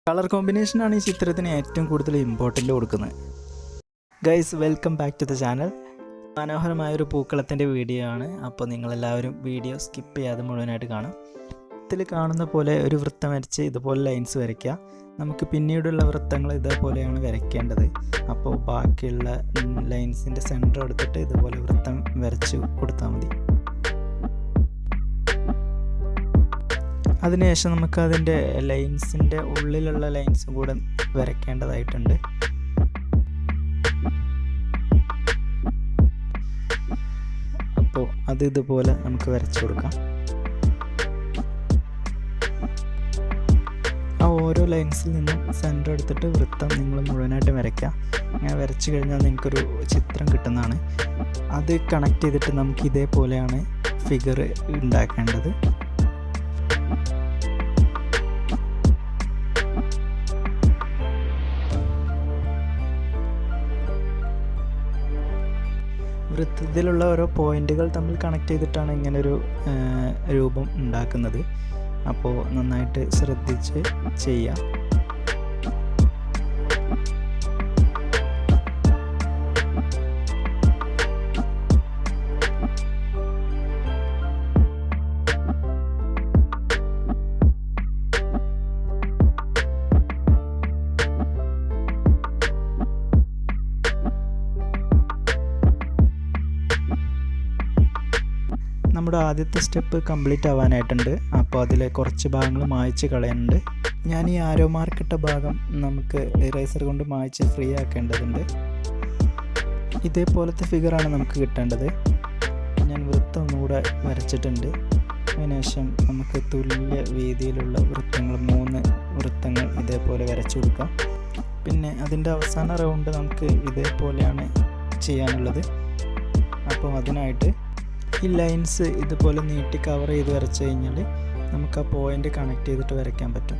Colour കോമ്പിനേഷനാണ് ഈ ചിത്രത്തിന് ഏറ്റവും കൂടുതൽ ഇമ്പോർട്ടൻ്റ് കൊടുക്കുന്നത്. Guys, welcome back to the channel. മനോഹരമായൊരു പൂക്കളത്തിൻ്റെ വീഡിയോ ആണ്. അപ്പോൾ നിങ്ങളെല്ലാവരും വീഡിയോ സ്കിപ്പ് ചെയ്യാതെ മുഴുവനായിട്ട് കാണാം. ഇതിൽ കാണുന്ന പോലെ ഒരു വൃത്തം വരച്ച് ഇതുപോലെ ലൈൻസ് വരയ്ക്കുക. നമുക്ക് പിന്നീടുള്ള വൃത്തങ്ങൾ ഇതേപോലെയാണ് വരയ്ക്കേണ്ടത്. അപ്പോൾ ബാക്കിയുള്ള ലൈൻസിൻ്റെ സെൻറ്റർ എടുത്തിട്ട് ഇതുപോലെ വൃത്തം വരച്ച് കൊടുത്താൽ മതി. അതിനുശേഷം നമുക്ക് അതിൻ്റെ ലൈൻസിൻ്റെ ഉള്ളിലുള്ള ലൈൻസും കൂടെ വരയ്ക്കേണ്ടതായിട്ടുണ്ട്. അപ്പോൾ അത് ഇതുപോലെ നമുക്ക് വരച്ചു കൊടുക്കാം. ആ ഓരോ ലൈൻസിൽ നിന്നും സെൻറ്റർ എടുത്തിട്ട് വൃത്തം നിങ്ങൾ മുഴുവനായിട്ട് വരയ്ക്കുക. അങ്ങനെ വരച്ചു കഴിഞ്ഞാൽ നിങ്ങൾക്കൊരു ചിത്രം കിട്ടുന്നതാണ്. അത് കണക്ട് ചെയ്തിട്ട് നമുക്ക് ഇതേപോലെയാണ് ഫിഗർ ഉണ്ടാക്കേണ്ടത്. വൃത്തത്തിലുള്ള ഓരോ പോയിന്റുകൾ തമ്മിൽ കണക്ട് ചെയ്തിട്ടാണ് ഇങ്ങനൊരു രൂപം ഉണ്ടാക്കുന്നത്. അപ്പോൾ നന്നായിട്ട് ശ്രദ്ധിച്ച് ചെയ്യാം. നമ്മുടെ ആദ്യത്തെ സ്റ്റെപ്പ് കംപ്ലീറ്റ് ആവാനായിട്ടുണ്ട്. അപ്പോൾ അതിലെ കുറച്ച് ഭാഗങ്ങൾ മായ്ച്ച് കളയാനുണ്ട്. ഞാൻ ഈ ആരോ മാർക്കിട്ട ഭാഗം നമുക്ക് ഇറേസർ കൊണ്ട് മായ്ച്ച് ഫ്രീ ആക്കേണ്ടതുണ്ട്. ഇതേപോലത്തെ ഫിഗറാണ് നമുക്ക് കിട്ടേണ്ടത്. ഞാൻ വൃത്തം ഒന്നുകൂടെ വരച്ചിട്ടുണ്ട്. അതിനുശേഷം നമുക്ക് തുല്യ വീതിയിലുള്ള വൃത്തങ്ങൾ 3 വൃത്തങ്ങൾ ഇതേപോലെ വരച്ചു കൊടുക്കാം. പിന്നെ അതിൻ്റെ അവസാന റൗണ്ട് നമുക്ക് ഇതേപോലെയാണ് ചെയ്യാനുള്ളത്. അപ്പോൾ അതിനായിട്ട് ഈ ലൈൻസ് ഇതുപോലെ നീട്ടി കവർ ചെയ്ത് വരച്ചു കഴിഞ്ഞാൽ നമുക്ക് ആ പോയിന്റ് കണക്ട് ചെയ്തിട്ട് വരയ്ക്കാൻ പറ്റും.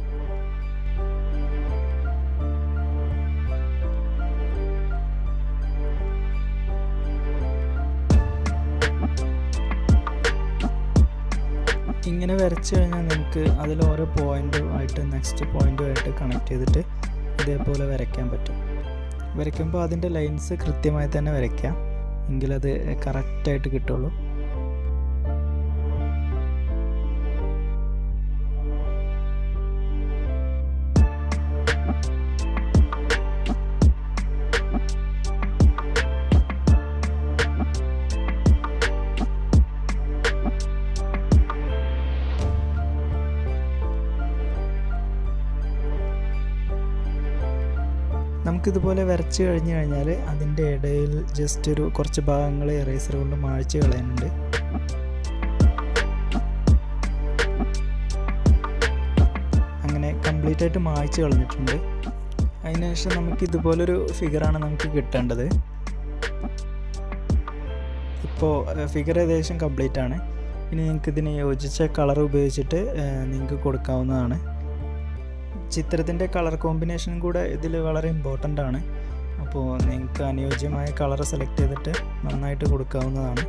ഇങ്ങനെ വരച്ചു കഴിഞ്ഞാൽ നമുക്ക് അതിൽ ഓരോ പോയിന്റുമായിട്ട് നെക്സ്റ്റ് പോയിന്റുമായിട്ട് കണക്ട് ചെയ്തിട്ട് ഇതേപോലെ വരയ്ക്കാൻ പറ്റും. വരയ്ക്കുമ്പോൾ അതിൻ്റെ ലൈൻസ് കൃത്യമായി തന്നെ വരയ്ക്കാം, എങ്കിലത് കറക്റ്റായിട്ട് കിട്ടുള്ളൂ. നമുക്കിതുപോലെ വരച്ച് കഴിഞ്ഞ് കഴിഞ്ഞാൽ അതിൻ്റെ ഇടയിൽ ജസ്റ്റ് കുറച്ച് ഭാഗങ്ങൾ ഇറേസർ കൊണ്ട് മായ്ച്ച് കളയാനുണ്ട്. അങ്ങനെ കംപ്ലീറ്റ് ആയിട്ട് മായ്ച്ച് കളഞ്ഞിട്ടുണ്ട്. അതിനുശേഷം നമുക്കിതുപോലൊരു ഫിഗറാണ് നമുക്ക് കിട്ടേണ്ടത്. ഇപ്പോൾ ഫിഗർ ഏകദേശം കംപ്ലീറ്റ് ആണ്. ഇനി നിങ്ങൾക്ക് ഇതിന് യോജിച്ച കളർ ഉപയോഗിച്ചിട്ട് നിങ്ങൾക്ക് കൊടുക്കാവുന്നതാണ്. ചിത്രത്തിൻ്റെ കളർ കോമ്പിനേഷനും കൂടെ ഇതിൽ വളരെ ഇമ്പോർട്ടൻ്റ് ആണ്. അപ്പോൾ നിങ്ങൾക്ക് അനുയോജ്യമായ കളർ സെലക്ട് ചെയ്തിട്ട് നന്നായിട്ട് കൊടുക്കാവുന്നതാണ്.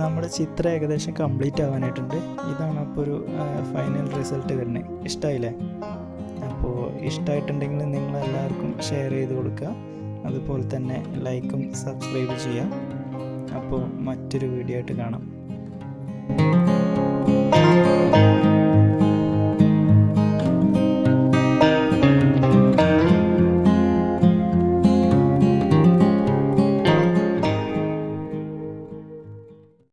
നമ്മുടെ ചിത്രം ഏകദേശം കംപ്ലീറ്റ് ആവാനായിട്ടുണ്ട്. ഇതാണ് അപ്പോൾ ഒരു ഫൈനൽ റിസൾട്ട് വരുന്നത്. ഇഷ്ടമായില്ലേ? അപ്പോൾ ഇഷ്ടമായിട്ടുണ്ടെങ്കിൽ നിങ്ങളെല്ലാവർക്കും ഷെയർ ചെയ്ത് കൊടുക്കുക. അതുപോലെ തന്നെ ലൈക്കും സബ്സ്ക്രൈബ് ചെയ്യുക. അപ്പോൾ മറ്റൊരു വീഡിയോ ആയിട്ട് കാണാം.